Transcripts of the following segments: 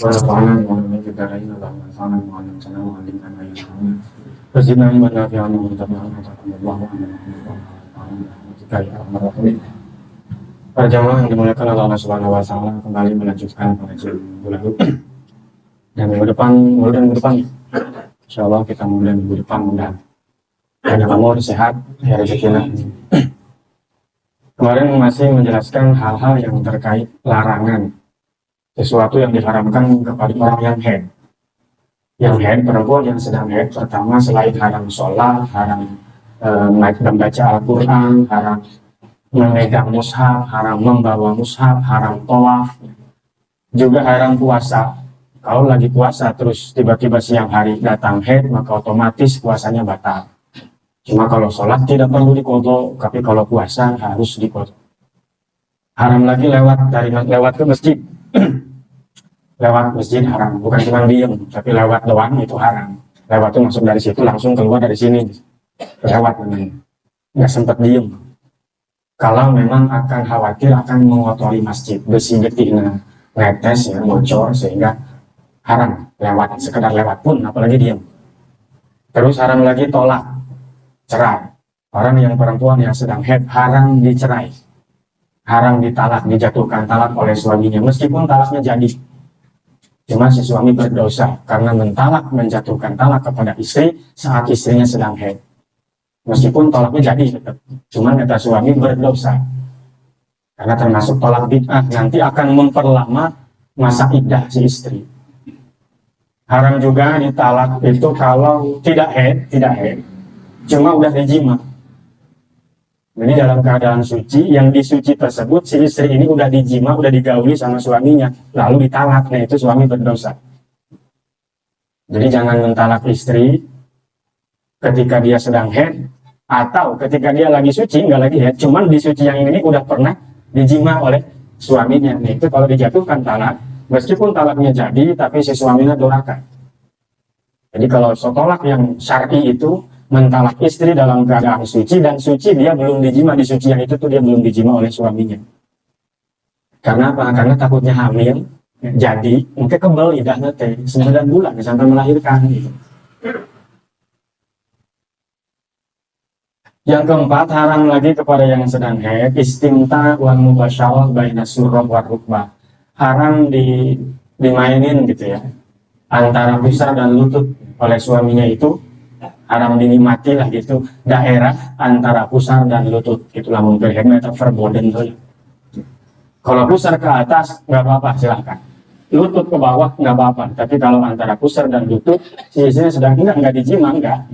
ونفعنا بعلومك الدارين اللهم انفعنا بما علمتنا وعلمنا ما ينفعنا وزدنا علما نافعا وارزقنا رحمتكم الله برحمتك يا ارحم الراحمين. Para jamaah yang dimuliakan Allah Subhanahu wa taala, kembali melanjutkan pengajian minggu lalu dan minggu depan insyaallah kita mulai minggu depan mudah banyak umur sehat ya rezekinya. Kemarin masih menjelaskan hal-hal yang terkait larangan, sesuatu yang diharamkan kepada orang yang haid. Yang haid, perempuan yang sedang haid, pertama selain haram sholat, haram membaca Al-Quran, haram memegang mushaf, haram membawa mushaf, haram tawaf, juga haram puasa. Kalau lagi puasa terus tiba-tiba siang hari datang haid, maka otomatis puasanya batal. Cuma kalau sholat tidak perlu diqodho, tapi kalau puasa harus diqodho. Haram lagi lewat ke masjid. Lewat masjid haram, bukan cuma diem, tapi lewat doang itu haram. Lewat itu masuk dari situ langsung keluar dari sini, lewat namanya, nggak sempat diem. Kalau memang akan khawatir akan mengotori masjid, besi getihnya netes ya, bocor, sehingga haram lewat, sekedar lewat pun apalagi diem. Terus haram lagi tolak, cerai. Orang yang perempuan yang sedang haid haram dicerai, haram ditalak, dijatuhkan talak oleh suaminya, meskipun talaknya jadi. Cuma si suami berdosa karena menjatuhkan talak kepada istri saat istrinya sedang haid. Meskipun talaknya jadi tetap, cuma kata suami berdosa. Karena termasuk talak bid'ah, nanti akan memperlama masa iddah si istri. Haram juga ditalak itu kalau tidak haid, cuma udah dijima. Jadi dalam keadaan suci, yang disuci tersebut si istri ini udah dijima, udah digauli sama suaminya, lalu ditalak, nah itu suami berdosa. Jadi jangan mentalak istri ketika dia sedang haid, atau ketika dia lagi suci, nggak lagi haid, cuman di suci yang ini udah pernah dijima oleh suaminya. Nah itu kalau dijatuhkan talak, meskipun talaknya jadi, tapi si suaminya durhaka. Jadi kalau tolak yang syar'i itu mentalak istri dalam keadaan suci, dan suci dia belum dijima, di suci yang itu tuh dia belum dijima oleh suaminya. Karena apa? Karena takutnya hamil, jadi mungkin kebal idahnya teh 9 bulan sampai melahirkan gitu. Yang keempat, haram lagi kepada yang sedang haid istimta wal mubasyarah baina surrah wa rukbah. Haram dimainin gitu ya, antara pusar dan lutut oleh suaminya, itu haram dinikmati lah gitu, daerah antara pusar dan lutut, itulah mungkin meter verboden tuh. Kalau pusar ke atas nggak apa-apa, silahkan. Lutut ke bawah nggak apa-apa, tapi kalau antara pusar dan lutut, si istrinya sedang nggak dijima, enggak,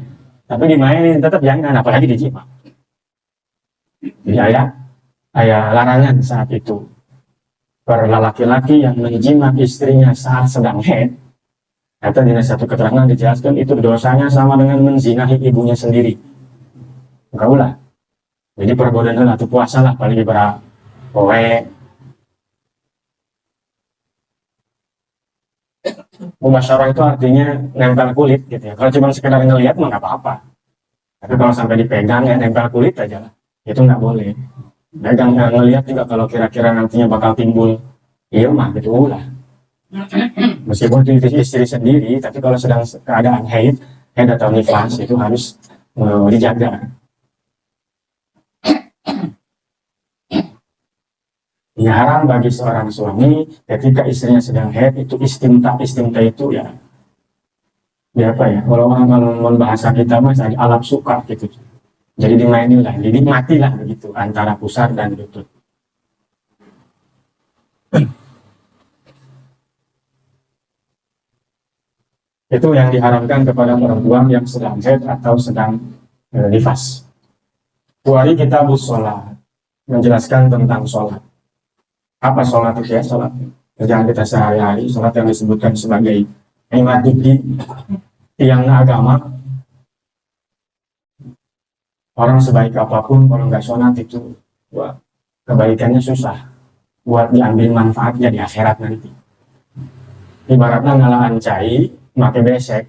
tapi dimainin tetap jangan, apalagi dijima. Jadi ayah larangan saat itu. Per laki-laki yang menjima istrinya saat sedang haid, kata di satu keterangan dijelaskan itu dosanya sama dengan menzinahi ibunya sendiri. Enggak ulah. Jadi perbuatan atau puasa lah paling berapa poe. Mubasyarah itu artinya nempel kulit gitu ya. Kalau cuma sekedar ngelihat mah nggak apa-apa. Tapi kalau sampai dipegang ya nempel kulit aja lah, itu nggak boleh. Pegang ngelihat juga kalau kira-kira nantinya bakal timbul iya mah gitu ulah. Meskipun itu istri sendiri, tapi kalau sedang keadaan haid atau nifas itu harus dijaga. Ya, haram bagi seorang suami ketika istrinya sedang haid itu istimta itu ya apa ya, kalau bahasa kita mah alat suka gitu. Jadi dimainin lah, dinikmati lah begitu antara pusar dan lutut. Itu yang diharamkan kepada perempuan yang sedang haid atau sedang nifas. Kuari kitabus sholat, menjelaskan tentang sholat. Apa sholat itu ya? Sholat kerjaan kita sehari-hari, sholat yang disebutkan sebagai imaduddin, tiang agama. Orang sebaik apapun kalau nggak sholat itu kebaikannya susah buat diambil manfaatnya di akhirat nanti. Ibaratnya ngalaan cai pakai besek,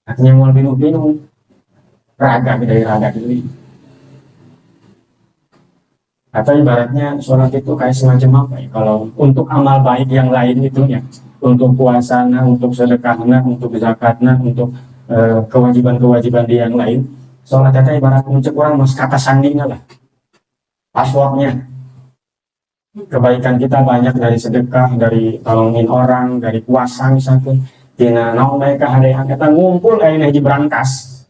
artinya mau minum raga dari raga dulu. Atau ibaratnya sholat itu kayak semacam apa ya? Kalau untuk amal baik yang lain itu ya, untuk puasana, untuk sedekahna, untuk zakatna, untuk kewajiban-kewajiban dia yang lain, sholat itu ibarat mencek orang mas kata sandinya lah, passwordnya. Kebaikan kita banyak dari sedekah, dari tolongin orang, dari puasa misalkan. Tina naon mereka ada yang kita ngumpul kayak haji berangkas.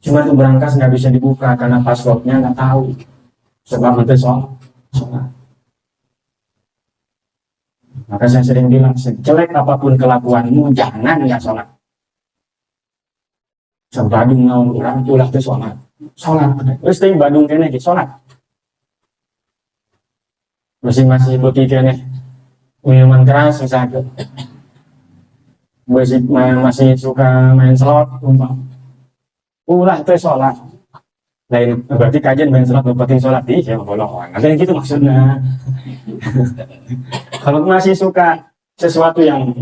Cuma itu berangkas nggak bisa dibuka karena passwordnya nggak tahu. Sebab itu sholat. Maka saya sering bilang, sejelek apapun kelakuanmu, jangan nggak sholat. Sebadung naon orang tulah itu sholat. Sholat. Terus ting badung kene sholat. Masih beki kene minuman keras misalnya. Masih suka main slot, umpam. Ulah itu sholat. Lain berarti kajian main slot penting sholat di ya bolong. Nanti gitu maksudnya. Kalau masih suka sesuatu yang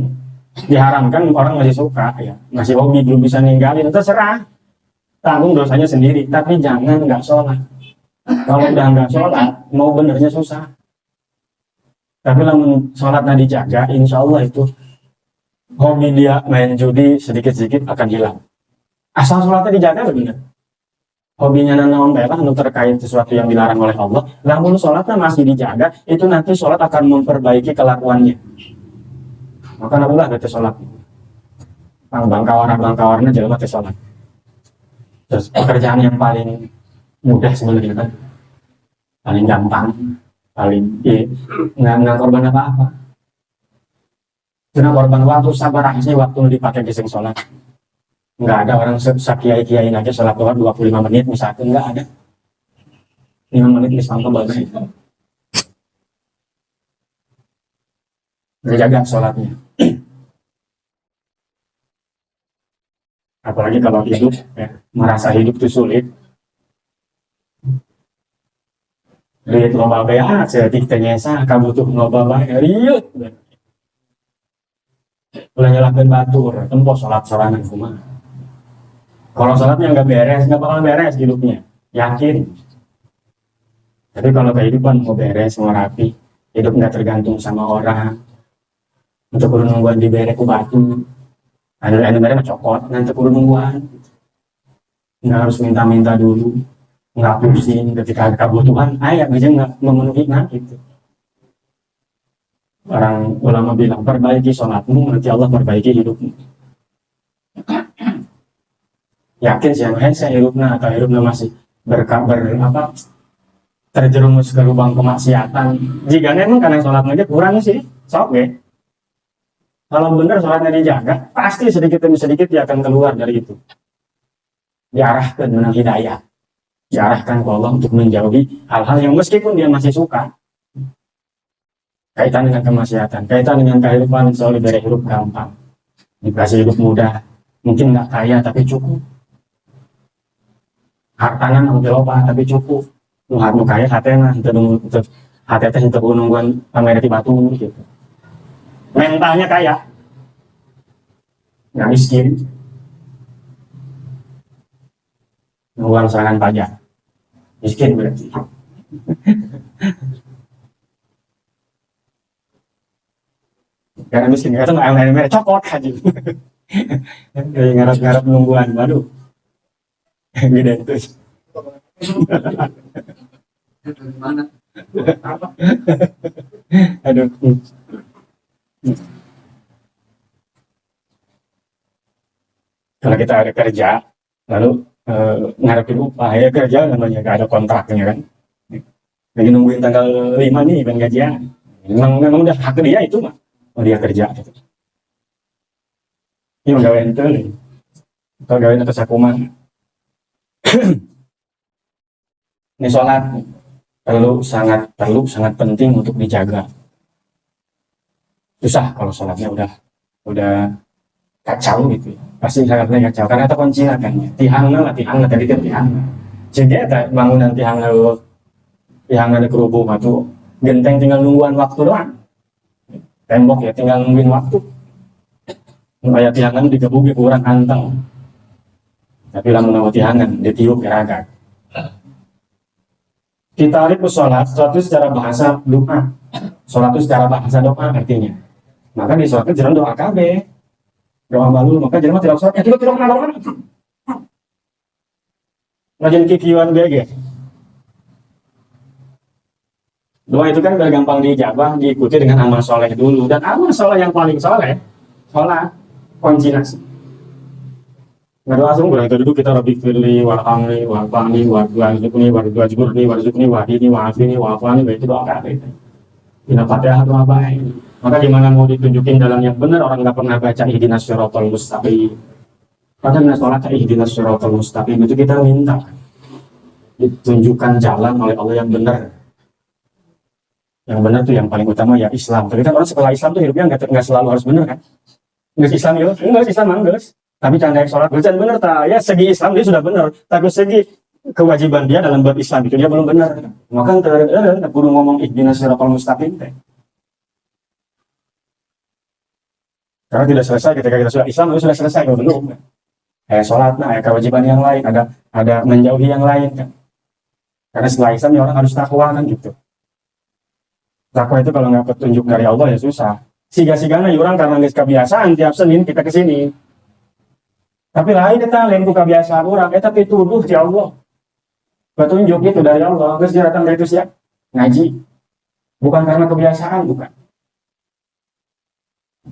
diharamkan, orang masih suka ya, masih hobi belum bisa ninggalin, terserah, tanggung dosanya sendiri. Tapi jangan nggak sholat. Kalau udah nggak sholat, mau benernya susah. Tapi lamun sholatnya dijaga, insya Allah itu hobi dia main judi sedikit-sedikit akan hilang. Asal sholatnya dijaga bener. Hobinya nanaon lah untuk terkait sesuatu yang dilarang oleh Allah. Namun sholatnya masih dijaga, itu nanti sholat akan memperbaiki kelakuannya. Maka nabulah bete sholat. Bangkawarna jalan bete sholat. Terus pekerjaan yang paling mudah sebenarnya kan, paling gampang, paling nggak korban apa-apa. Karena korban waktu sabar aja waktu dipakai gising sholat. Nggak ada orang sakiai-kiain aja sholat duha 25 menit misalkan, nggak ada. 5 menit misalkan bagus. Menjaga sholatnya. Apalagi kalau hidup, ya, merasa hidup itu sulit. Lihat loba bea, setik ternyesa, kabutuh loba bea, riut. Ulah nyalakan batur, tempo sholat-sholanan kumah. Kalau sholatnya nggak beres, nggak bakal beres hidupnya, yakin. Tapi kalau kehidupan mau beres, mau rapi, hidup nggak tergantung sama orang. Untuk kudu nungguan dibere ku batu, ada bere cokot, nanti kudu nungguan. Nggak harus minta-minta dulu, nggak pusing ketika ada kebutuhan, ayah aja nggak memenuhi gitu. Orang ulama bilang perbaiki sholatmu, nanti Allah perbaiki hidupmu. Yakin sih, saya hidupnya atau hidupnya masih terjerumus ke lubang kemaksiatan. Jika memang karena sholat aja kurang sih, sok ya. Kalau benar sholatnya dijaga, pasti sedikit demi sedikit dia akan keluar dari itu. Diarahkan dengan hidayah. Diarahkan ke Allah untuk menjauhi hal-hal yang meskipun dia masih suka. Kaitan dengan kemaksiatan, kaitan dengan kehidupan, soal dari hidup gampang. Dikasih hidup mudah, mungkin nggak kaya tapi cukup. Hartanya nggak loba tapi cukup. Nu kaya hatena, hatena itu nungguan pamer di batu gitu. Mentalnya kaya, nggak miskin, nungguan serangan pajak, miskin berarti. Karena miskin, itu nggak yang cokot aja. Ngarap-ngarap nungguan, waduh, beda itu. Aduh. Kalau kita ada kerja, lalu ngarepin upah ya kerja namanya gak ada kontraknya kan. Lagi nungguin tanggal 5 nih kan gajian. Memang udah hak dia itu mah. Oh dia kerja gitu. Ini mau gawain itu nih. Kalau gawain atas aku mah. Ini sholat sangat penting untuk dijaga. Susah kalau sholatnya udah kacau gitu ya. Pasti sangatnya kacau karena itu kunci kan ya. Tihangna tadi kan tihangna. Jadi ada bangunan tihangna di kerubung atau genteng tinggal nungguan waktu doang. Tembok ya tinggal nungguin waktu. Kayak tihangna digebuki kurang anteng. Tapi lamun nama tihangan ditiup keragak. Kita arif sholat itu secara bahasa doa. Sholat itu secara bahasa doa artinya. Maka di sholat itu jangan doa KB. Doa malu, maka jangan tidak sholat. Tidak pernah doa. Rajin kikiwan BG. Doa itu kan biar gampang dijabah, diikuti dengan amal soleh dulu. Dan amal soleh yang paling soleh, sholat, konsinasi. Berdoa semua itu duduk kita Rabbi firli, warhamni, warfani, warzuqni, warzuqni, wahdini, wa'afini, wa'afani, itu doa KB. Ina Fatihah doa baik. Maka gimana mau ditunjukin jalan yang benar, orang nggak pernah baca ihdinas siratal mustaqim. Padahal sholat ihdinas siratal mustaqim itu kita minta ditunjukkan jalan oleh Allah yang benar. Yang benar tuh yang paling utama ya Islam. Tapi kan orang setelah Islam tuh hidupnya nggak selalu harus benar kan? Nggak Islam ya, nggak Islam nggak. Tapi canda sholat berjalan benar tak? Ya segi Islam dia sudah benar. Tapi segi kewajiban dia dalam bab Islam itu dia belum benar. Maka perlu ngomong ihdinas siratal mustaqim teh. Karena tidak selesai ketika kita sudah Islam itu sudah selesai belum? Sholat, kewajiban yang lain ada menjauhi yang lain kan? Karena setelah Islam ya orang harus takwa kan gitu. Takwa itu kalau nggak petunjuk dari Allah ya susah. Siga-sigana orang karena nggak kebiasaan tiap Senin kita kesini. Tapi lain kita lain buka kebiasaan orang, tapi tuduh di Allah. Petunjuk itu dari Allah, terus dia datang dari itu siap ngaji. Bukan karena kebiasaan, bukan.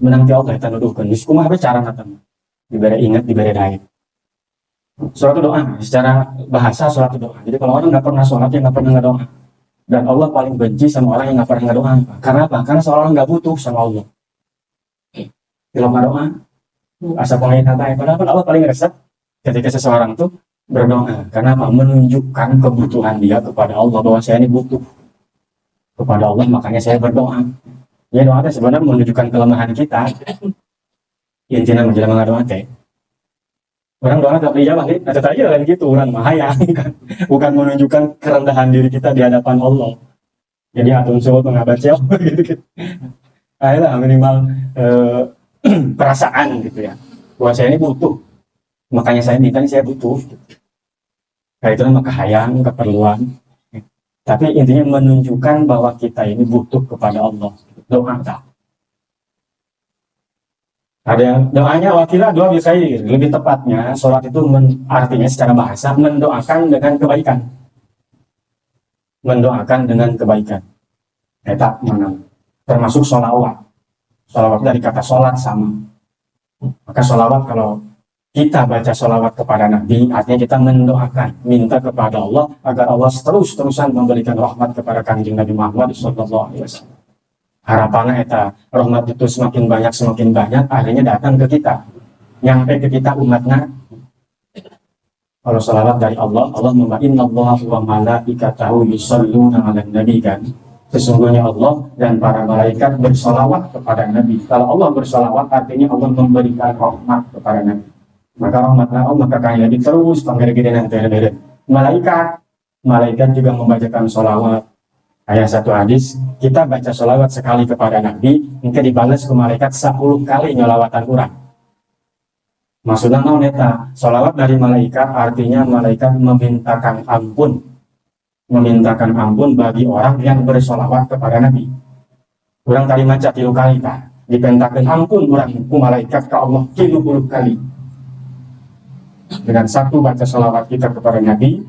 Menang di Allah kita nuduhkan. Di sekumah apa cara datang? Diberi ingat, diberi daya. Sholat itu doa, secara bahasa sholat itu doa. Jadi kalau orang nggak pernah sholat, dia nggak pernah ngedoa. Dan Allah paling benci sama orang yang nggak pernah ngedoa. Karena apa? Karena seorang nggak butuh sama Allah. Kalau nggak doa, asal pengen kata, padahal Allah paling resep ketika seseorang tuh berdoa. Karena apa? Menunjukkan kebutuhan dia kepada Allah bahwa saya ini butuh kepada Allah, makanya saya berdoa. Ya doa itu sebenarnya menunjukkan kelemahan kita. Intinya menjelang doa teh. Orang doa tak dijawab, ada tadi lain gitu, orang mahaya kan. Bukan menunjukkan kerendahan diri kita di hadapan Allah. Jadi atum suhu mengabacel gitu. Ayolah minimal perasaan gitu ya. Bahwa saya ini butuh. Makanya saya minta ini saya butuh. Nah itu nama kehayaan, keperluan. Tapi intinya menunjukkan bahwa kita ini butuh kepada Allah. Doa tak. Ada doanya wakilah doa bisair. Lebih tepatnya sholat itu artinya secara bahasa mendoakan dengan kebaikan. Mendoakan dengan kebaikan. Eta mana? Termasuk sholawat. Sholawat dari kata sholat sama. Maka sholawat kalau kita baca sholawat kepada Nabi, artinya kita mendoakan, minta kepada Allah agar Allah terus-terusan memberikan rahmat kepada Kanjeng Nabi Muhammad SAW. Harapannya eta rahmat itu semakin banyak, akhirnya datang ke kita, nyampe ke kita umatnya. Kalau sholawat dari Allah, Allah inna Allah wa malaikatahu yusholluna 'alan nabi kan. Sesungguhnya Allah dan para malaikat bersolawat kepada Nabi. Kalau Allah bersolawat artinya Allah memberikan rahmat kepada Nabi. Maka rahmatnya Allah kakak Nabi terus panggil gede nanti. Malaikat juga membacakan sholawat. Ayat satu hadis, kita baca sholawat sekali kepada Nabi, maka dibalas ke malaikat 10 kali nyolawatan kurang. Maksudnya mau neta, sholawat dari malaikat artinya malaikat memintakan ampun. Memintakan ampun bagi orang yang bersolawat kepada Nabi. Orang tadi maca 3 kali tak, dipentakan ampun orang ku malaikat ke Allah 30 kali. Dengan satu baca sholawat kita kepada Nabi,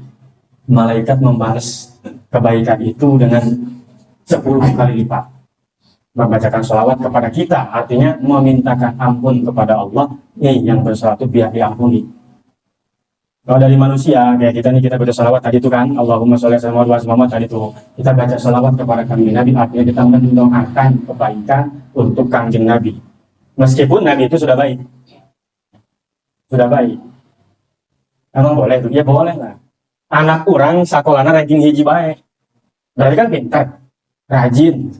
malaikat membalas kebaikan itu dengan 10 kali lipat. Membacakan sholawat kepada kita artinya memintakan ampun kepada Allah, yang bersolawat itu biar diampuni. Kalau dari manusia kayak kita nih, kita baca sholawat tadi itu kan, Allahumma sholli ala Muhammad tadi itu kita baca sholawat kepada Kanjeng Nabi, artinya kita mendoakan kebaikan untuk Kanjeng Nabi. Meskipun Nabi itu sudah baik, emang boleh tuh? Ya boleh lah. Anak orang sakolana ranking hiji baik, berarti kan pintar, rajin.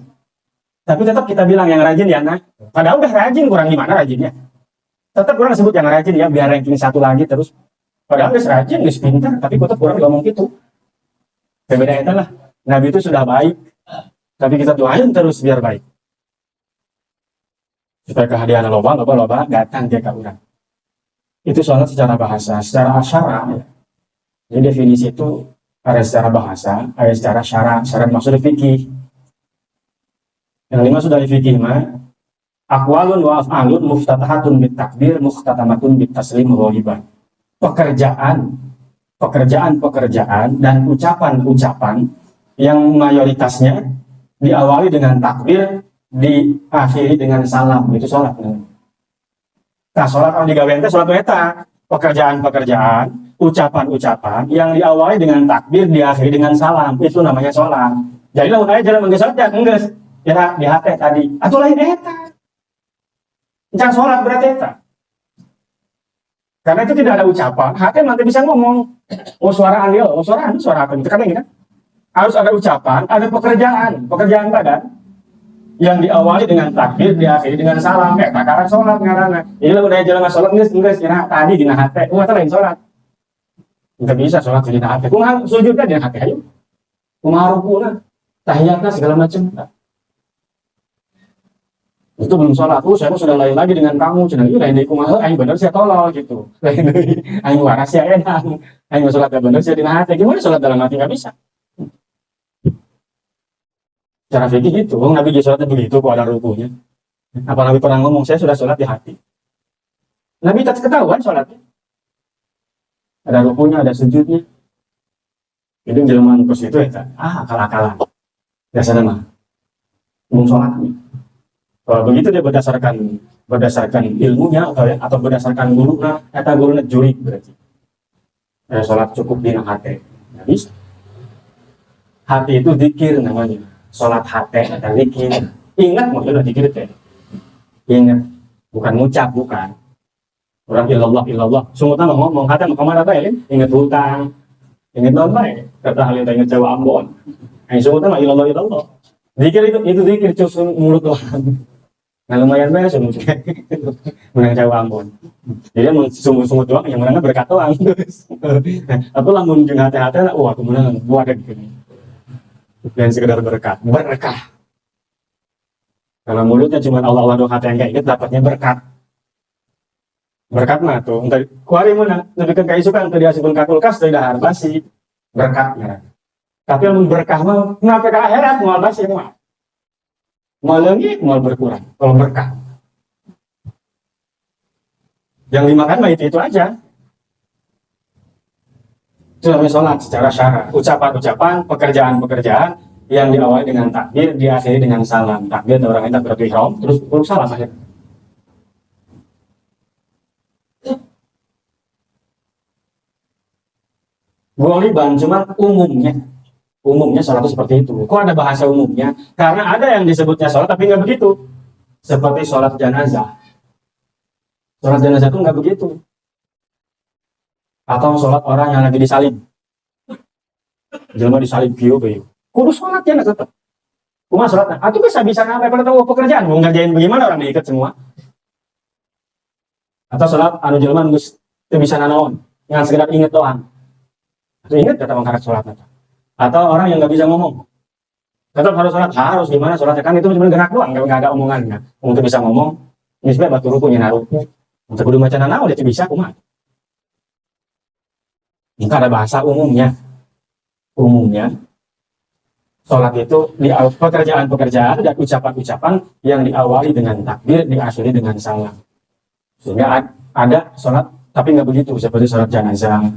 Tapi tetap kita bilang yang rajin ya anak. Padahal udah rajin, kurang gimana rajinnya? Tetap kurang sebut yang rajin ya, biar ranking 1 lagi terus. Padahal udah rajin, udah pintar, tapi tetap kurang ngomong gitu. Beda itu lah. Nabi itu sudah baik, tapi kita doain terus biar baik. Supaya kehadiran loba datang dia ke orang. Itu sholat secara bahasa, secara asyara. Ya. Jadi definisi itu Ada secara bahasa, ada secara syarat. Syarat maksudnya fikih. Yang lima sudah fikih mah aqwalun wa af'alun muftatahatun bit takbir muftatamatun bit taslim ghaliban. Pekerjaan dan ucapan-ucapan yang mayoritasnya diawali dengan takbir, diakhiri dengan salam. Itu sholat. Nah, sholat kalau digawe ente sholat eta. Pekerjaan-pekerjaan, ucapan-ucapan yang diawali dengan takbir, diakhiri dengan salam. Itu namanya sholat. Jadi lamun aya jalan menggeus sholat enggeus. Ya di hati tadi. Atuh lain eta. Jangan sholat berarti eta. Karena itu tidak ada ucapan, hati nanti bisa ngomong. Oh suara andil, oh suara apa gitu kan ini kan? Harus ada ucapan, ada pekerjaan badan yang diawali dengan takbir, diakhiri dengan salam. Takaran sholat ngarana. Jadi lamun aya jalan sholat geus kira tadi dina hate, kumaha lain sholat. Enggak bisa sholat di dina hate. Kumaha sujudnya dina hate ayo. Kumaha rukuna, tahiyatna segala macam. Itu belum sholat. Saya sudah lain lagi dengan kamu. Cenah ieu lain deui kumaha aing bener sia tolol gitu. Lain deui aing waras sia enak. Aing sholat gak bener sia dina hate. Gimana sholat dalam hati enggak bisa? Cara fikih gitu. Nabi sholatnya begitu kok ada rukunya. Apa Nabi pernah ngomong saya sudah sholat di hati? Nabi tak ketahuan sholatnya. Ada rukunya, ada sujudnya. Itu jelmaan kos itu ya. Akal-akalan. Biasanya mah. Belum sholatnya. Begitu dia berdasarkan ilmunya atau berdasarkan gurunya, kata gurunya juri berarti. Sholat cukup di hati, nggak bisa. Hati itu zikir namanya. Sholat hati atau zikir. Ingat maksudnya zikir teh. Ingat, bukan ngucap, bukan. Orang illallah. Sungguhnya ngomong kata kemana apa ya? Ingat hutang, ingat apa ya? Kata hal yang ingat Jawa Ambon. Sungguhnya mah illallah. Zikir itu zikir cuma mulut doang. Nah lumayan beres semuanya menang Jawa Ambon. Jadi sumut doang yang menangnya berkat doang. Tapi lamun jeung hati-hati wah aku menang buat ada gitu. Dan sekedar berkah. Kalau mulutnya cuma Allah doang hati yang kayak gitu dapatnya berkat. Berkat mah tuh entar kuari menang lebih ke isukan teu diasupkeun ka kulkas teu dahar basi berkatnya. Tapi lamun berkah mah ngapa ka akhirat moal basi mah. Mau lagi, mau berkurang. Kalau berkah, yang dimakan mah itu aja. Itu namanya sholat secara syarat. Ucapan-ucapan, pekerjaan-pekerjaan yang diawali dengan takbir, diakhiri dengan salam. Takbir orang yang takbiratul ihram, terus salam akhir. Goliban cuma umumnya sholat itu seperti itu. Kok ada bahasa umumnya? Karena ada yang disebutnya sholat tapi nggak begitu. Seperti sholat jenazah. Sholat jenazah itu nggak begitu. Atau sholat orang yang lagi disalib. Jelma disalib kieu. Kudu sholatnya tetap. Cuma sholatnya. Atau bisa sampai pada tahu pekerjaan. Mau ngerjain bagaimana orang diikat semua. Atau sholat anu jelma geus teu bisa nanaon. Yang sekedar inget doang. Atau inget kata mangkarat sholatnya. Atau orang yang nggak bisa ngomong, tetap harus sholat, harus gimana sholatnya kan itu cuma gerak doang, nggak ada omongannya. Untuk bisa ngomong, ini sebenarnya batu rukunya naruhnya. Untuk kudu maca nanaw dia bisa, kumaha. Ini ada bahasa umumnya. Sholat itu di pekerjaan dan ucapan-ucapan yang diawali dengan takbir, diakhiri dengan salam. Sehingga ada sholat tapi nggak begitu, seperti sholat jenazah,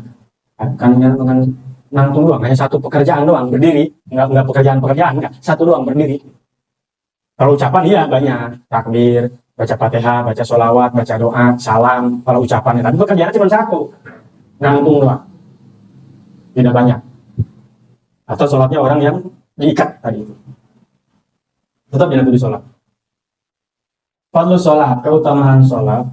kan dengan nangtung doang, hanya satu pekerjaan doang berdiri, nggak pekerjaan enggak, satu doang berdiri. Kalau ucapan iya banyak, takbir, baca fatihah, baca sholawat, baca doa, salam. Kalau ucapannya, tapi pekerjaan cuma satu, nangtung doang, tidak banyak. Atau sholatnya orang yang diikat tadi itu, tetap tidak di sholat. Fadlu sholat, keutamaan sholat,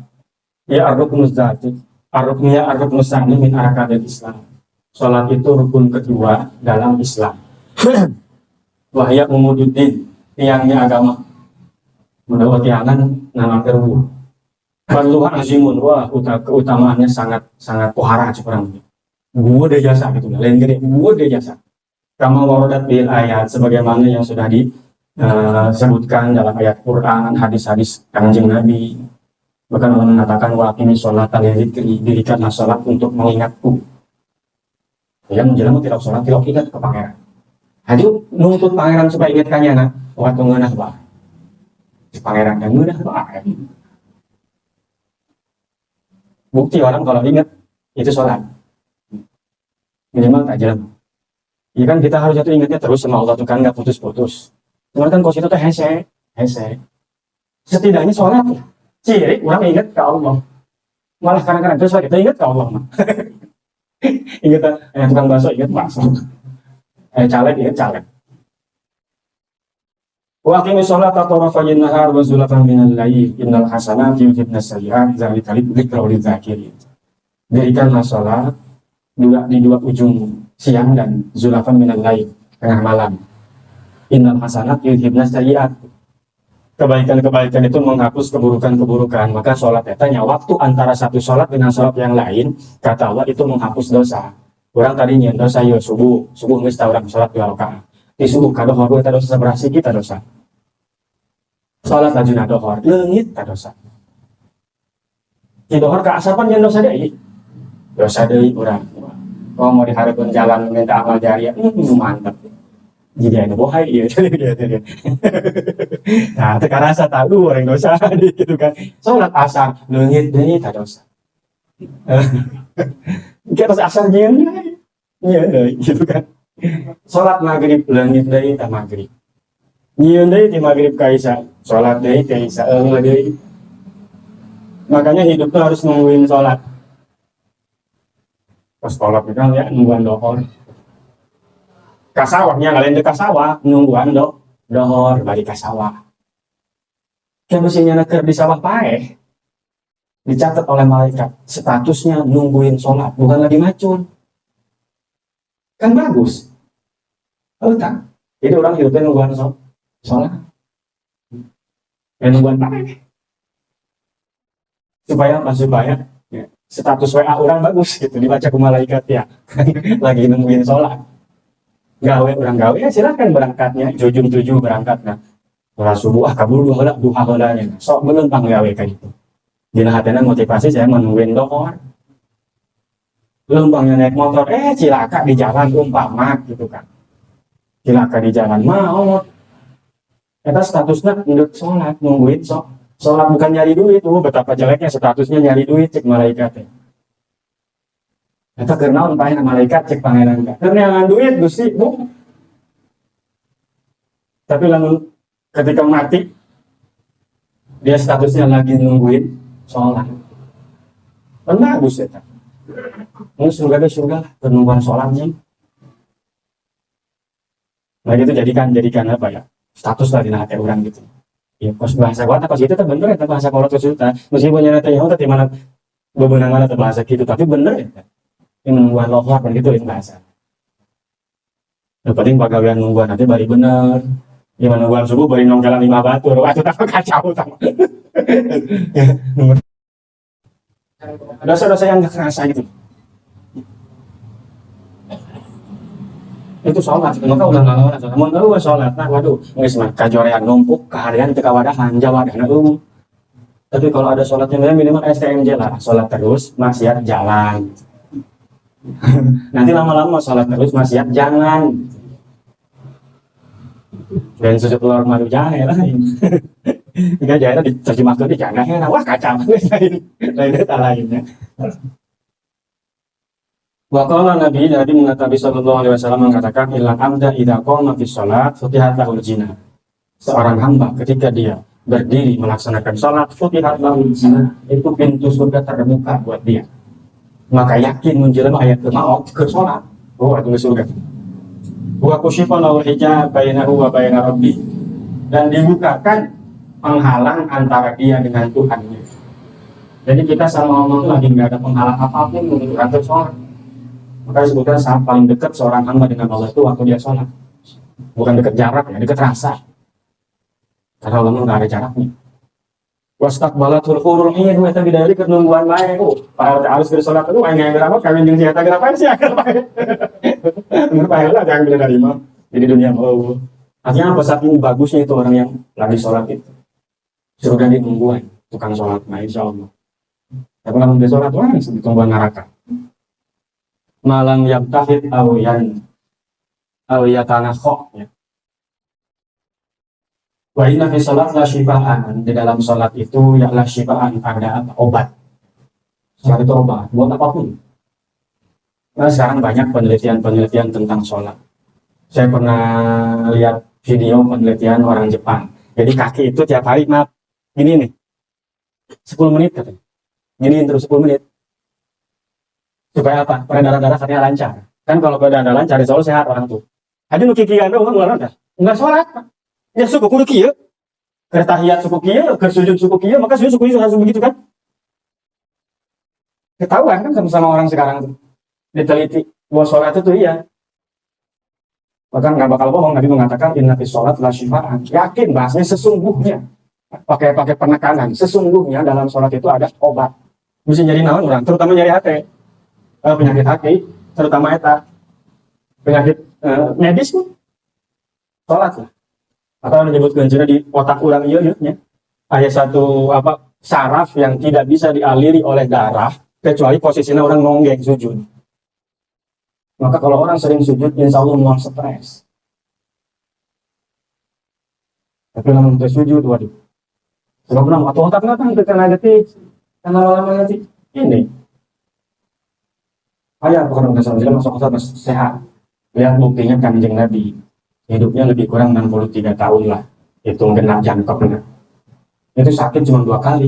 ya ar-ruknuz dzati, ar-ruknus tsani min arkanil Islam. Sholat itu rukun kedua dalam Islam. Wahya umududdin, tiangnya agama. Mendapat tiangan nama terbu. Fadluha azimun, wah keutamaannya sangat pohara orang. Gua ada jasa gitu, lain gede. Gua ada jasa. Kama warodat bil ayat, sebagaimana yang sudah disebutkan dalam ayat Quran, hadis-hadis Kanjeng Nabi. Bahkan Allah mengatakan wa aqimi sholata li dzikri, dirikanlah sholat untuk mengingatku. yang menjelang tidak sholat tidak ingat ke pangeran. Haju nuntut pangeran supaya ingat kanyana waktu ngeunah bae. Si pangeran yang ngeunah bae. Bukti orang kalau ingat itu sholat. Minimal tak jalan. Iya kan kita harus jatuh ingatnya terus sama Allah tuh kan nggak putus-putus. Cuman kan kos itu tuh hese. Setidaknya sholat ya. Ciri orang ingat ke Allah. Malah kadang-kadang terus kita ingat ke Allah mah. Ingat tukang bakso ingat bakso. Caleg ingat caleg. Wa aqimis sholata tarafay nahar wa zulfan minal lail innal hasanati yudhibnas sayyi'at dzalika lidzikra lil dzakirin. Dirikanlah sholat di dua ujung siang dan zulfan minal lail tengah malam. Innal hasanat yudhibnas sayyi'at. Kebaikan-kebaikan itu menghapus keburukan-keburukan. Maka sholat tanya waktu antara satu sholat dengan sholat yang lain, kata Allah itu menghapus dosa. Orang tadinya dosa ya subuh mesti orang sholat 2 rakaat. Di subuh kadohor kita dosa berasi kita dosa. Sholat lajuna dohor leungit ka dosa. Di dohor ka asapan yang dosa deui. Dosa deui urang. Kalau mau diharapkan jalan minta amal jariah, mantap. Jadi ada bohai ya. Nah, teka rasa tahu orang dosa gitu kan. Sholat asar leungit deui ka dosa. Kita asar jeung iya gitu kan. Sholat maghrib leungit deui ta maghrib. Nyieun deui ti maghrib ka isya, sholat deui ti isya deui. Makanya hidup tuh harus nungguin sholat. Pas sholat itu ya nungguan dohor. Kasawahnya kalian di kasawah nungguan dohor balik kasawah. Kan mestinya neker di sawah pae. Dicatat oleh malaikat statusnya nungguin sholat, bukan lagi macun. Kan bagus. Kan? Jadi orang hidupnya nungguan sholat. Nungguan pakai. Supaya apa? Supaya ya, status WA orang bagus gitu. Dibaca ke malaikat ya. Lagi nungguin sholat. Gawe orang gawe ya silahkan berangkatnya. Jujum berangkat. Nah, sholat subuh kabul duha heulanya. Sok belum panggawe kayak gitu. Dina hatena motivasi saya menungguin dohor. Lempangnya naik motor, cilaka di jalan umpama gitu kan. Cilaka di jalan maut. Eta statusnya ndek sholat, nungguin sholat bukan nyari duit. Betapa jeleknya statusnya nyari duit cek malaikat. Eta keur naon paena malaikat cek pangeran. Keur neangan duit Gusti, Bu. Tapi lamun ketika mati dia statusnya lagi nungguin sholat. Bagus eta. Ini surga lah, penungguan sholatnya. Nah itu jadikan apa ya, status lah di hati orang gitu. Ya pas bahasa gua pas itu tuh bener ya bahasa kolot kesulitan. Meskipun nyana teh yang tadi mana bebenangan atau bahasa gitu, tapi bener ya. Ini nungguan lohor kan gitu yang bahasa. Yang penting pegawaian nungguan nanti bari bener. Gimana nungguan subuh bari nongkalan 5 batur, waktu tak kacau tak. Dosa-dosa yang gak kerasa gitu. Itu sholat, maka udah ngalawan sholat. Mun eueuh sholat, nah waduh, geus mah kajorean numpuk, kaharian teu kawadahan, jawadana eueuh. Tapi kalau ada sholatnya minimal STMJ lah, sholat terus, maksiat jalan. Nanti lama-lama sholat terus, maksiat jangan. Dan sujud luar malu jahe lah. Jika jahe diterjemahkan di jangan, wah kacau, lain lainnya. Waqala Nabi mengatakan sallallahu alaihi wasallam mengatakan illa amda idza qama fi shalat futihat lahul jinnah. Seorang hamba ketika dia berdiri melaksanakan salat futihat lahul jinnah, itu pintu surga terbuka buat dia. Maka yakin menjelang ayat ke-mau ke salat, itu ke surga. Wa kushifa lahul hijab bainahu wa baina rabbi, dan dibukakan penghalang antara dia dengan Tuhannya. Jadi kita sama Allah itu lagi nggak ada penghalang apapun untuk atur sholat. Maka disebutkan saat paling dekat seorang hamba dengan Allah itu waktu dia sholat. Bukan dekat jarak ya, dekat rasa. Karena Allah nggak ada jaraknya. Wastaqbalatul hurul ain wa tabidari kenungguan bae Pak harus ke sholat itu aing berapa kawin jeung siapa kenapa sih akal bae. Menurut Pak lah jangan bila terima. Jadi dunia mau. Artinya apa saat ini bagusnya itu orang yang lagi sholat itu. Surga di nungguan tukang sholat, nah insya Allah. Tapi kalau dia sholat orang ditungguan neraka. malam yabtahid aw yatanakho, ya. Wa inna fi salat la syifaan, di dalam salat itu yaklah syifaan, ada obat. Salat itu obat buat apapun. Nah, sekarang banyak penelitian tentang sholat. Saya pernah lihat video penelitian orang Jepang. Jadi kaki itu tiap hari, maaf, gini nih, 10 menit katanya. Giniin terus 10 menit. Supaya apa? Peredaran darah katanya lancar. Kan kalau peredaran darah lancar, insya Allah sehat orang tuh. Aja nu kiki kan, nggak sholat. Ya suku kudu kieu. Ke tahiyat suku kieu, ke sujud suku kieu, maka sujud suku kieu harus begitu kan? Ketahuan kan sama-sama orang sekarang tuh. Diteliti bahwa sholat itu iya. Bahkan nggak bakal bohong, Nabi mengatakan inna fi sholat la syifaan. Yakin bahasanya sesungguhnya. Pakai penekanan. Sesungguhnya dalam sholat itu ada obat. Bisa nyari naon orang, terutama nyari hati. Penyakit hati, terutama eta. Penyakit medis pun sholat lah. Atau menyebutkan di otak orang iya nya. Ada satu saraf yang tidak bisa dialiri oleh darah kecuali posisinya orang nonggeng sujud. Maka kalau orang sering sujud, insya Allah mual stres. Tapi namun sujud, waduh. Sebab bilang, atau otak nggak karena detik, karena lama detik. Ini. Ayah bukan dasar jika masuk otak sehat. Lihat buktinya Kanjeng Nabi. Hidupnya lebih kurang 63 tahun lah. Hitung genap jangkep. Itu sakit cuma 2 kali.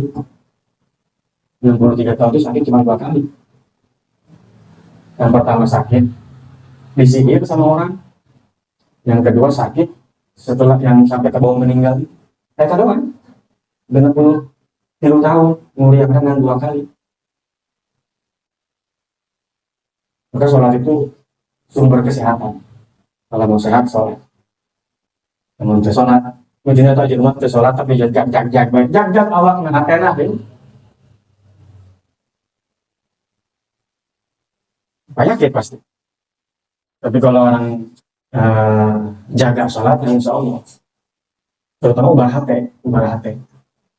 63 tahun itu sakit cuma 2 kali. Yang pertama sakit disihir sama orang, yang kedua sakit setelah yang sampai ke bawah meninggal. Saya doang 60 tahun nguriang dengan 2 kali. Maka sholat itu sumber kesehatan. Kalau mau sehat sholat, mau sholat ujungnya tak jadi rumah sholat tapi jag awak menghakena penyakit pasti. Tapi kalau orang jaga sholat, insya Allah, terutama ubah hati,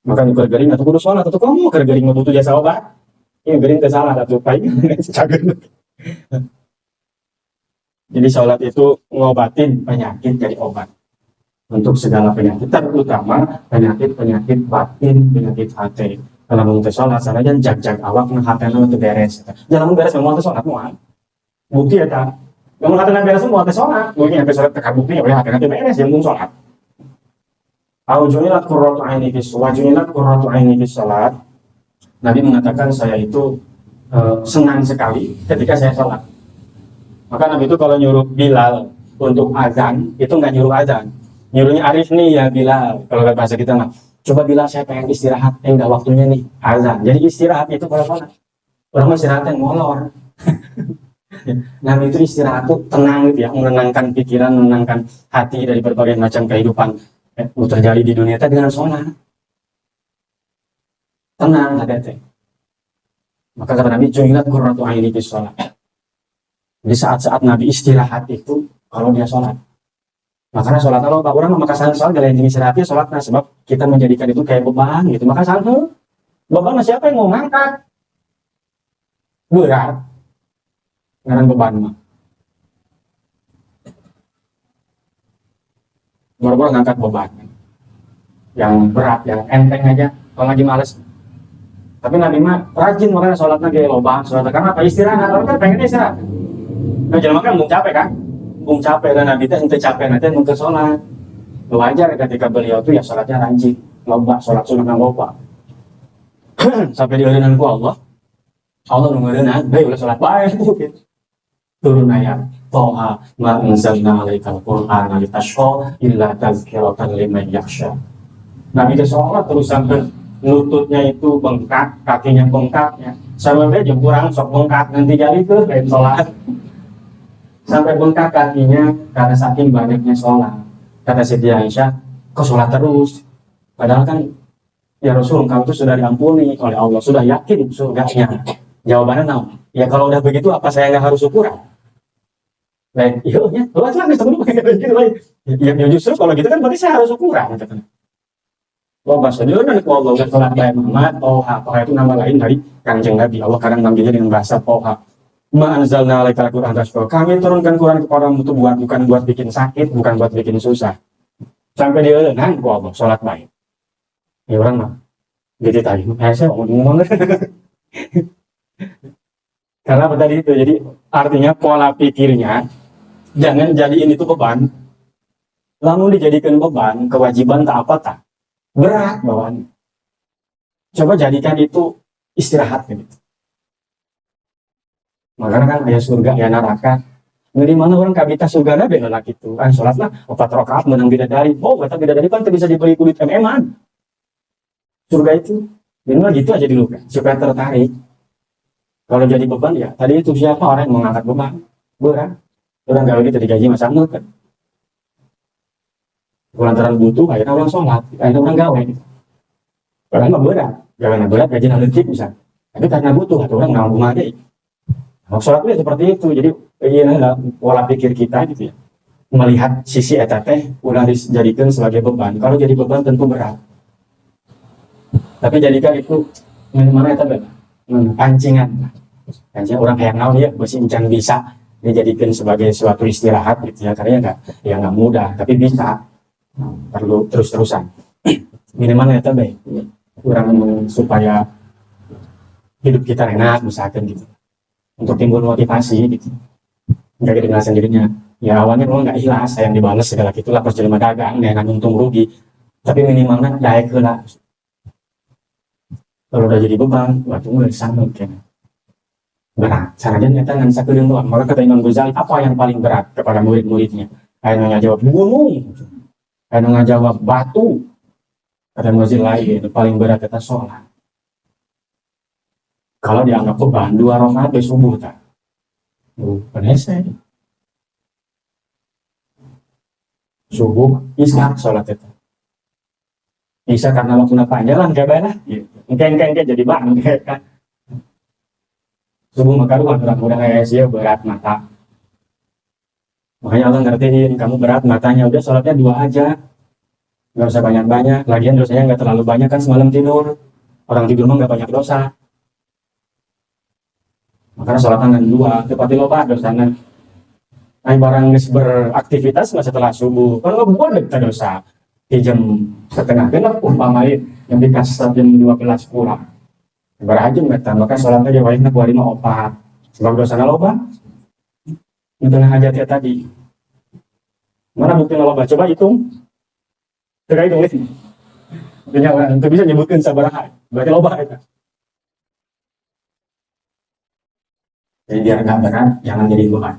maka nuker gering atau kudu sholat atau kamu nuker gering butuh jasa obat, ini gering tersalah atau baik. Jadi sholat itu ngobatin penyakit dari obat untuk segala penyakit, terutama penyakit batin, penyakit hati. Kalau mau sholat, sana jangan jag awak hati itu beres. Jangan beres mau sholat mual. Bukti ya tak? Yang mengatakan beres semua tes sholat, mungkin sampai sholat terbukti ya, hati nanti beres yang belum sholat. Aujunilat qurratu aini fis sholat. Nabi mengatakan saya itu senang sekali ketika saya sholat. Maka Nabi itu kalau nyuruh Bilal untuk azan, itu nggak nyuruh azan, nyuruhnya Arif nih ya Bilal. Kalau bahasa kita mah, coba Bilal saya pengen istirahat, nggak waktunya nih azan. Jadi istirahat itu kalau sholat. Orang istirahatnya molor. Nabi itu istirahat itu tenang gitu ya, menenangkan pikiran, menenangkan hati dari berbagai macam kehidupan terjadi di dunia dengan sholat. Tenang hati. Maka kata Nabi, ju'ilat qurratu aini fis sholat. Di saat-saat Nabi istirahat itu kalau dia sholat. Makanya sholat kalau Pak orang maka salah kalian jenis istirahatnya sholatnya, sebab kita menjadikan itu kayak beban gitu. Maka salah beban siapa yang mau ngangkat? Berat. Ngaran beban mah. Baru-baru ngangkat beban yang berat, yang enteng aja kalau lagi males. Tapi Nabi mah rajin, makanya sholatnya kayak loba sholat karena apa? Istirahat. Orang kan pengen istirahat. Nah jangan makan bung capek kan? Bung capek dan Nabi itu ente capek nanti mau ke sholat. Wajar ketika beliau itu ya sholatnya rajin, loba sholat sunat loba. Sampai diulinan ku Allah nungguin udah sholat baik gitu. Turun ayat Toha ma anzalna alaikal Qur'ana litashqa illa tazkiratan liman yakhsha. Nabi ke sholat terus sampai lututnya itu bengkak, kakinya bengkaknya. Sampai dia kurang sok bengkak nanti jadi ke kayak sholat. Sampai bengkak kakinya karena saking banyaknya sholat. Kata Siti Aisyah, kok sholat terus? Padahal kan ya Rasul, engkau itu sudah diampuni oleh Allah, sudah yakin surganya. Jawabannya nah, ya kalau udah begitu apa saya nggak harus syukuran? Lain, iya, ya justru kalau gitu kan berarti saya harus syukuran. Bahasa dia kan Allah udah sholat kayak Muhammad, Toha itu nama lain dari Kanjeng Nabi. Allah kadang manggilnya dengan bahasa Toha. Ma anzalna alaikal Qur'an tashqa. Kami turunkan Quran kepadamu itu bukan buat bikin sakit, bukan buat bikin susah. Sampai dia elengan ku Allah salat baik. Ya orang mah gitu tadi. Saya ngomong karena apa tadi itu. Jadi artinya pola pikirnya jangan jadiin itu beban. Lalu dijadikan beban, kewajiban tak apa tak berat bawaan. Coba jadikan itu istirahat gitu. Makanya kan ayah surga, ayah neraka. Dari mana orang kabita surga nabe nolak itu? Kan sholat lah, 4 rakaat menang bidadari. Oh, kata bidadari kan bisa dibeli kulit MM-an. Surga itu, minimal gitu aja dulu kan, supaya tertarik. Kalau jadi beban ya, tadi itu siapa orang yang mengangkat beban? Berat. Orang gawe gitu digaji masa kan. Lantaran butuh, akhirnya orang sholat, akhirnya orang gawe. Gitu. Orang mah berat, gawe berat gaji naletik bisa. Tapi karena butuh, atau orang nanggung aja. Sholat itu seperti itu. Jadi ini adalah pola pikir kita gitu ya. Melihat sisi eta teh udah dijadikan sebagai beban. Kalau jadi beban tentu berat. Tapi jadikan itu mana eta pancingan. Pancingan orang kayak naon ya, masih encan bisa dijadikan sebagai suatu istirahat gitu ya. Karena ya nggak mudah, tapi bisa. Perlu terus-terusan. Minimal eta baik. Kurang supaya hidup kita enak misalkan gitu. Untuk timbul motivasi gitu. Enggak dengan sendirinya. Ya awalnya memang nggak ikhlas, sayang dibalas segala gitulah pas jelema dagang dengan untung rugi. Tapi minimalnya daek heula. Kalau udah jadi beban, waktu mulai sanggup kan. Berat. Sanajan nyata ngan sakedeung doang. Maka kata Imam Ghazali, apa yang paling berat kepada murid-muridnya? Anu ngajawab gunung. Anu ngajawab batu. Kata Imam Ghazali lain, paling berat kata sholat. Kalau dianggap beban, 2 rakaat di subuh tak? Bukan hese. Subuh, isya sholat itu. Isya karena waktunya panjang kayak mana? Engke jadi bang. Subuh maka orang hese berat mata. Makanya Allah ngertiin, kamu berat matanya, udah sholatnya 2 aja. Gak usah banyak-banyak. Lagian dosanya gak terlalu banyak kan semalam tidur. Orang tidur mah gak banyak dosa. Makanya sholat tangan 2, tepati loba dosanya. Nah, barang beraktivitas setelah subuh, kalau nggak kita dosa di jam setengah genap umpamain yang dikasih jam 12 kurang. Berajam kita, maka sholatnya jawabnya kuari mau opat. Sebab dosanya loba. Di tengah hajatnya tadi. Mana bukti loba? Coba hitung. Coba hitung ini. Artinya orang itu bisa nyebutkan sabaraha. Berarti loba itu. Jadi biar nggak berat, jangan jadi beban.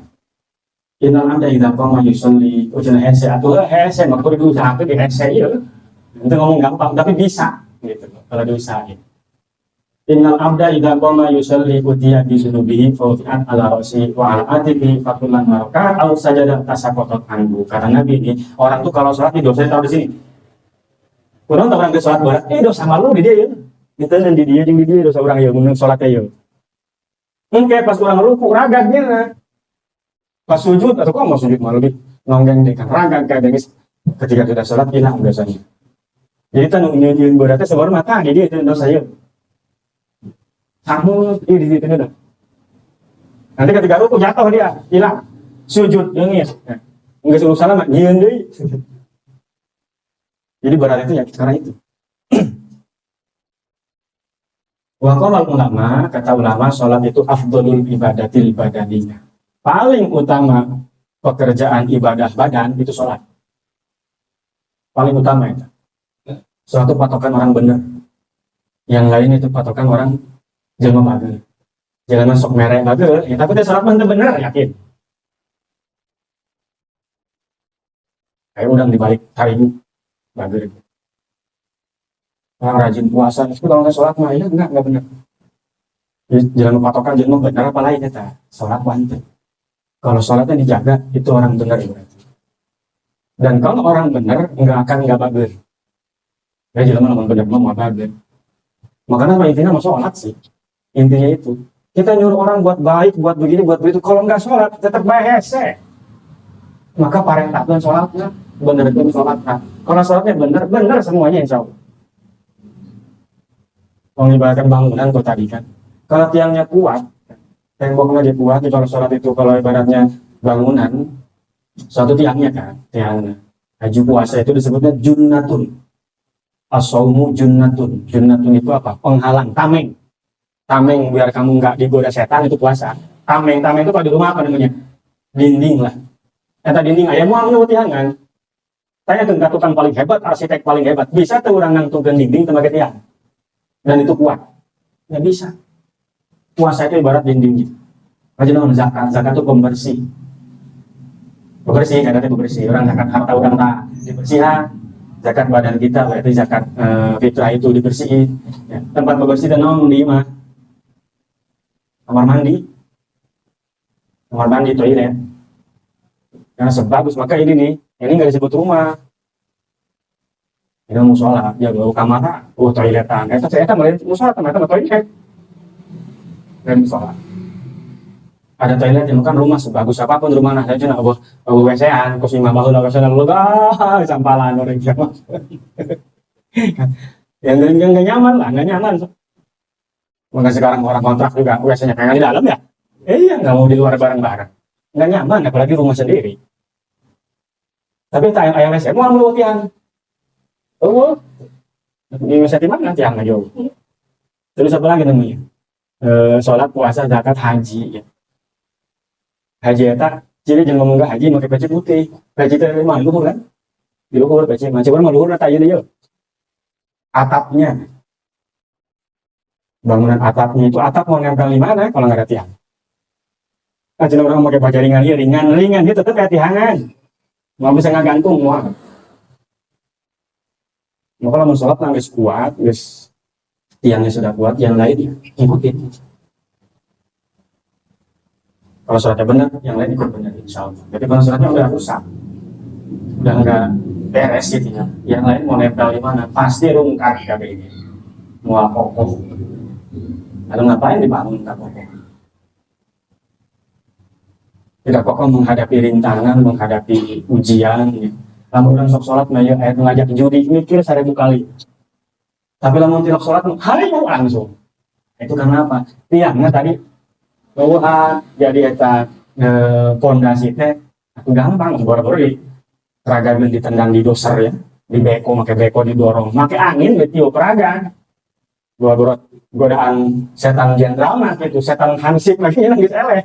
Inal ada yang kau maju soli, ujian hese atau hese, maka itu usaha di hese ya. Itu ngomong gampang, tapi bisa gitu kalau diusahain. Inal abda idza qama yusalli utiya bi sunubihi fawti'at ala ra'si wa ala atiqi fakulan maraka au sajadah tasaqatat anhu. Kata Nabi ini, orang tuh kalau sholat di dosa tahu di sini. Kurang tahu orang ke sholat berat, dosa malu di dia ya. Kita dan di dia jeung di dia dosa orang ya mun sholatnya ya. Mungkin pas orang ruku ragagnya. Pas sujud atau kok mau sujud malu di nonggeng di kan ragag kayak ketika sudah sholat hilang dosanya. Jadi kan nyunyun beratnya sebar mata dia itu dosa ya. Samut di situ dah. Nanti ketika ruku jatuh dia hilang. Sujud nangis. Enggak suruh salam nyieun deui. Jadi berat itu ya karena itu. Waqamal ulama, kata ulama, sholat itu afdolul ibadatil badaniyah. Paling utama pekerjaan ibadah badan itu sholat. Paling utama itu. Suatu patokan orang benar. Yang lain itu patokan orang jelma bagel. Jangan masuk merek bagel, ya, tapi dia sholat benar yakin. Kayak udang dibalik tarigu bagel. Orang rajin puasa, itu kalau nggak sholat mah ya enggak benar. Jangan patokan jangan benar apa lain ya, sholat wajib. Kalau sholatnya dijaga, itu orang benar berarti. Dan kalau orang benar, nggak bagel. Ya jangan orang benar mau bagel. Makanya intinya mau sholat sih, intinya itu. Kita nyuruh orang buat baik, buat begini, buat begitu. Kalau nggak sholat, tetap bahese. Maka parentakan sholatnya, benar itu sholatnya. Kalau sholatnya benar semuanya insya Allah. Mengibaratkan bangunan kok tadi kan. Kalau tiangnya kuat, temboknya dia kuat. Kalau sholat itu kalau ibaratnya bangunan suatu tiangnya kan, tiang haji puasa itu disebutnya junnatun. As-saumu junnatun. Junnatun itu apa? Penghalang, tameng. Tameng biar kamu nggak digoda setan itu puasa. Tameng, tameng itu kalau di rumah apa namanya? Dinding lah. Eta dinding ayam mau tiangan. Saya tengah tukang paling hebat, arsitek paling hebat. Bisa tuh orang nangtungkan dinding tenaga tiang. Dan itu kuat. Nggak bisa. Puasa itu ibarat dinding gitu. Macam zakat. Zakat itu pembersih. Pembersih, zakat itu pembersih. Orang zakat harta orang tak dibersihkan. Zakat badan kita, berarti zakat fitrah itu dibersihin. Ya. Tempat pembersih dan di mana? Kamar mandi. Kamar mandi, toilet. Karena sebagus, maka ini nih. Ini nggak disebut rumah. Ini musola, ya bawa kamar, toiletan. Saya melihat musola, teman-teman toilet. Dan musola. Ada toilet yang bukan rumah sebagus apapun rumah nah saya cina bawa WC-an, kos 5 bahu lah WC-an lu sampalan orang Jawa. Yang nggak nyaman lah, nggak nyaman. Maka sekarang orang kontrak juga WC-nya pengen di dalam ya. Iya, nggak mau di luar bareng-bareng. Nggak nyaman, apalagi rumah sendiri. Tapi ayam WC mau ambil tiang. Oh, di WC di mana tiang aja. Terus apa lagi namanya? Sholat, puasa, zakat, haji. Ya. Haji eta, jadi jangan ngomong haji pakai peci putih. Peci itu mah luhur kan? Di luhur peci, macam mana luhur nata aja dia. Atapnya, bangunan atapnya itu atap mau nempel di mana kalau nggak ada tiang? Nah, jadi orang pakai baja ringan dia tetap kayak tiangan. Mau bisa nggak gantung mau. Mau kalau mau sholat nangis kuat, guys tiangnya sudah kuat, yang lain ikutin. Kalau sholatnya benar, yang lain ikut benar insya Allah. Jadi kalau sholatnya udah rusak, udah nggak beres gitu ya, yang lain mau nempel di mana, pasti rungkat kayak ini. Mau kokoh. Lalu ngapain dibangun tak kokoh? Tidak kokoh menghadapi rintangan, menghadapi ujian. Ya. Lalu orang sok sholat ngajak judi, mikir 1000 kali. Tapi lamun tidak sholat, hari mau langsung. Itu karena apa? Tiangnya tadi bahwa jadi eta pondasi teh gampang boro-boro di ragagan ditendang di doser ya, di beko make beko didorong, make angin tiup raga. Boro-boro godaan setan jenderal mah itu setan hansip lagi yang geus eleh.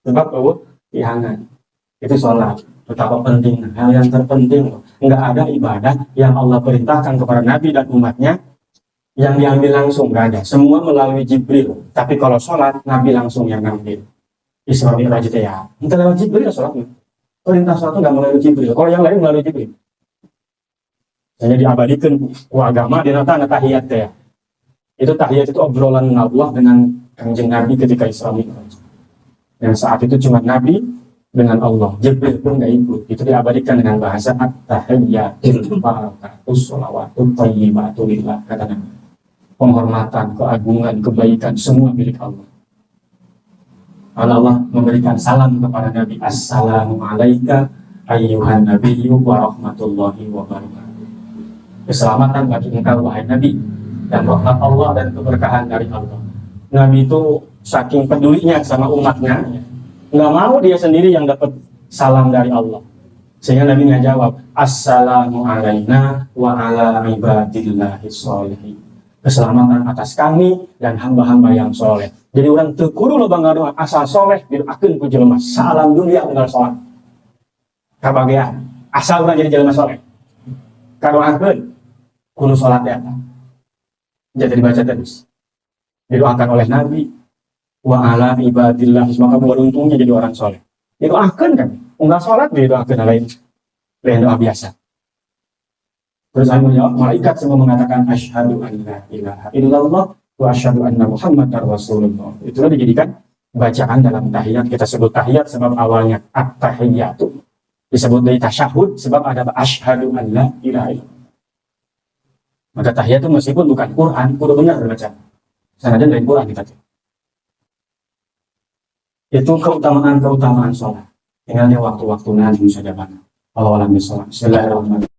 Sebab tiangan. Itu sholat. Betapa penting, hal yang terpenting loh. Enggak ada ibadah yang Allah perintahkan kepada Nabi dan umatnya yang diambil langsung, nggak ada. Semua melalui Jibril. Tapi kalau sholat, Nabi langsung yang ngambil. Isra Mi'raj itu ya. Entah lewat Jibril sholatnya. Perintah sholat itu nggak melalui Jibril. Kalau yang lain melalui Jibril. Hanya diabadikan agama di nata tahiyat ya. Itu tahiyat itu obrolan Allah dengan kanjeng Nabi ketika Isra Mi'raj. Dan saat itu cuma Nabi dengan Allah. Jibril pun nggak ikut. Itu diabadikan dengan bahasa at-tahiyyatul barakatus sholawatut thayyibatu lillah kata Nabi. Penghormatan, keagungan, kebaikan semua milik Allah. Allah memberikan salam kepada Nabi. Assalamualaikum ayyuhan nabiyyu wa rahmatullahi wa barakatuh. Keselamatan bagi engkau wahai Nabi dan rahmat Allah dan keberkahan dari Allah. Nabi itu saking pedulinya sama umatnya, nggak mau dia sendiri yang dapat salam dari Allah. Sehingga Nabi ngajawab, Assalamu alaina wa ala ibadillahi sholihin. Keselamatan atas kami dan hamba-hamba yang soleh. Jadi orang tekuru lo bangga doa asal soleh didoakan ku jelema salam dunia unggal sholat. Kabagian asal orang jadi jelema soleh. Kadoakeun kudu sholat ya. Jadi dibaca terus. Didoakan oleh Nabi wa ala ibadillah maka beruntungnya jadi orang soleh. Didoakan kan unggal sholat didoakan lain doa biasa. Terus saya menjawab, malaikat semua mengatakan asyhadu an la ilaha illallah wa asyhadu anna muhammadar rasulullah. Itulah dijadikan bacaan dalam tahiyat. Kita sebut tahiyat sebab awalnya at-tahiyyatu. Disebut dari tasyahud sebab ada asyhadu an la ilaha illallah. Maka tahiyat itu meskipun bukan Quran, kudu benar dibaca. Sanajan dari Quran kita. Itu keutamaan-keutamaan sholat. Tinggalnya waktu-waktu najm saja bang. Allah alam bisawab. Bismillahirrahmanirrahim.